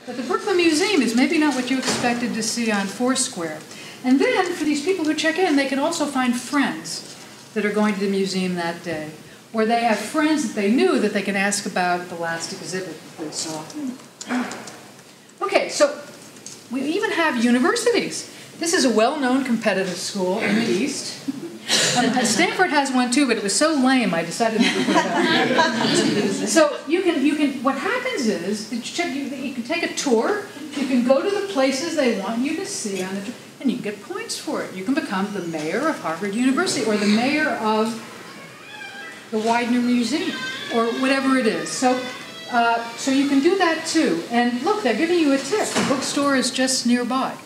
But the Brooklyn Museum is maybe not what you expected to see on Foursquare. And then, for these people who check in, they can also find friends that are going to the museum that day. Or they have friends that they knew that they can ask about the last exhibit that they saw. Okay, so we even have universities. This is a well-known competitive school in the East. Stanford has one too, but it was so lame I decided not to put it up. So you can. What happens is you can take a tour. You can go to the places they want you to see on the tour, and you can get points for it. You can become the mayor of Harvard University or the mayor of the Widener Museum or whatever it is. So you can do that too. And look, they're giving you a tip. The bookstore is just nearby.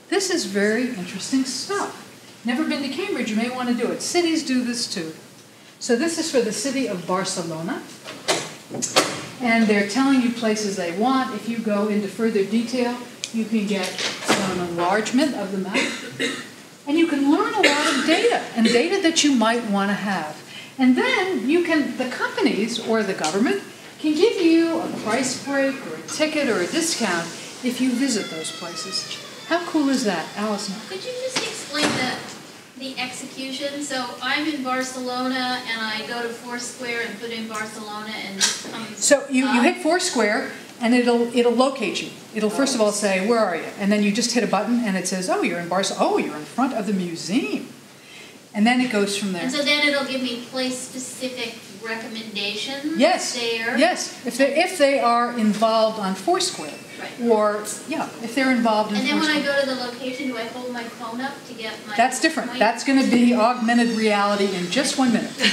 This is very interesting stuff. Never been to Cambridge, you may want to do it. Cities do this too. So this is for the city of Barcelona. And they're telling you places they want. If you go into further detail, you can get an enlargement of the map. And you can learn a lot of data, and data that you might want to have. And then the companies or the government can give you a price break or a ticket or a discount if you visit those places. How cool is that, Allison? Could you just explain the execution? So I'm in Barcelona and I go to Foursquare and put in Barcelona and this comes So you hit Foursquare and it'll locate you. It'll first of all say, where are you? And then you just hit a button and it says, oh, you're in Barcelona. Oh, you're in front of the museum. And then it goes from there. And so then it'll give me place-specific recommendations yes. there? Yes, if they are involved on Foursquare. Right. Or, yeah, if they're involved in And then Foursquare. when I go to the location, do I hold my phone up to get my That's different. point? That's going to be augmented reality in just 1 minute. Okay.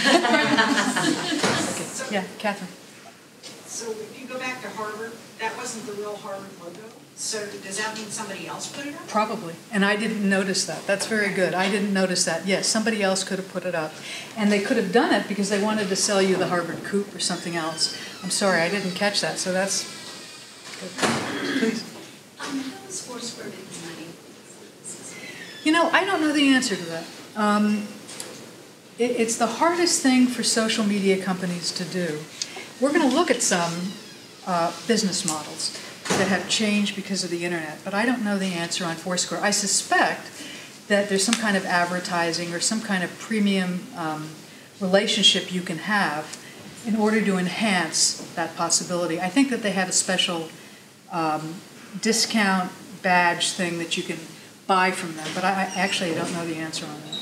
Yeah, Catherine. So if you go back to Harvard, that wasn't the real Harvard logo. So does that mean somebody else put it up? Probably. And I didn't notice that. That's very good. I didn't notice that. Yes, somebody else could have put it up. And they could have done it because they wanted to sell you the Harvard coupe or something else. I'm sorry, I didn't catch that. So that's good. Please. How is Foursquare making money? You know, I don't know the answer to that. It's the hardest thing for social media companies to do. We're going to look at some business models that have changed because of the internet, but I don't know the answer on Foursquare. I suspect that there's some kind of advertising or some kind of premium relationship you can have in order to enhance that possibility. I think that they have a special discount badge thing that you can buy from them, but I actually don't know the answer on that.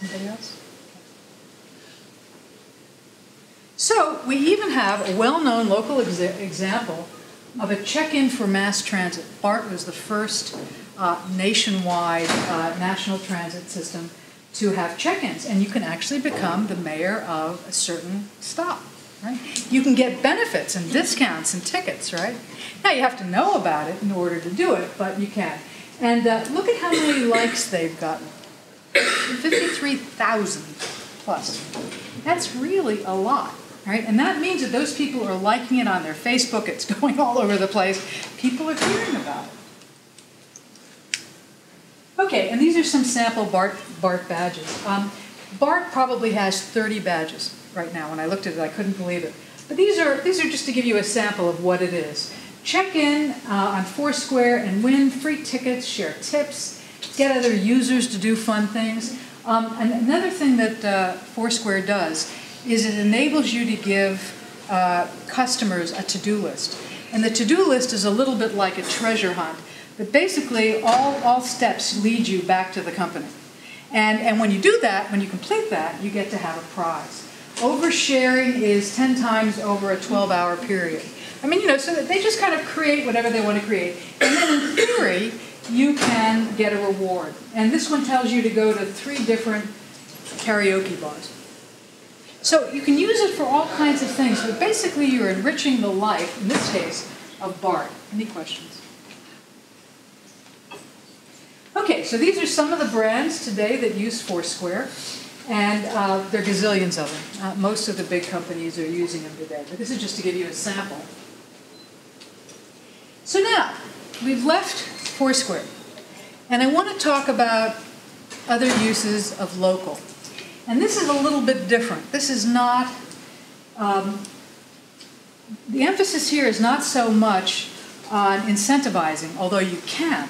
Anybody else? So we even have a well-known local example of a check-in for mass transit. BART was the first nationwide national transit system to have check-ins, and you can actually become the mayor of a certain stop, right? You can get benefits and discounts and tickets, right? Now you have to know about it in order to do it, but you can. And look at how many likes they've gotten. 53,000 plus. That's really a lot. Right? And that means that those people are liking it on their Facebook. It's going all over the place. People are hearing about it. Okay, and these are some sample BART badges. BART probably has 30 badges right now. When I looked at it, I couldn't believe it. But these are just to give you a sample of what it is. Check in on Foursquare and win free tickets, share tips, get other users to do fun things. And another thing that Foursquare does is it enables you to give customers a to-do list. And the to-do list is a little bit like a treasure hunt, but basically all steps lead you back to the company. And when you do that, when you complete that, you get to have a prize. Oversharing is 10 times over a 12-hour period. I mean, you know, so that they just kind of create whatever they want to create. And then in theory, you can get a reward. And this one tells you to go to 3 different karaoke bars. So you can use it for all kinds of things, but basically you're enriching the life, in this case, of BART. Any questions? Okay, so these are some of the brands today that use Foursquare, and there are gazillions of them. Most of the big companies are using them today, but this is just to give you a sample. So now, we've left Foursquare, and I want to talk about other uses of local. And this is a little bit different. This is not, the emphasis here is not so much on incentivizing, although you can.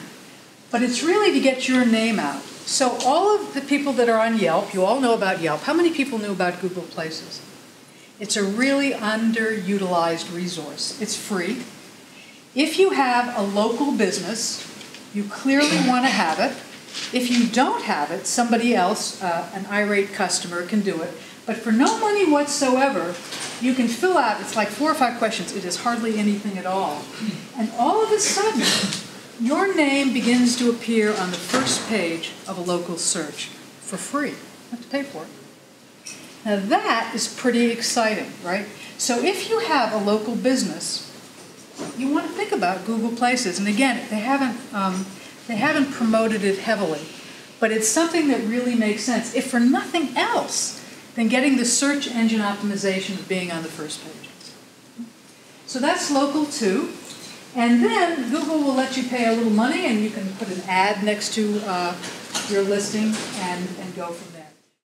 But it's really to get your name out. So all of the people that are on Yelp, you all know about Yelp. How many people knew about Google Places? It's a really underutilized resource. It's free. If you have a local business, you clearly want to have it. If you don't have it, somebody else, an irate customer, can do it. But for no money whatsoever, you can fill out, it's like 4 or 5 questions. It is hardly anything at all. And all of a sudden, your name begins to appear on the first page of a local search for free. You have to pay for it. Now that is pretty exciting, right? So if you have a local business, you want to think about Google Places. And again, they haven't promoted it heavily, but it's something that really makes sense. If for nothing else, then getting the search engine optimization of being on the first page. So that's local too. And then Google will let you pay a little money, and you can put an ad next to your listing and go from there.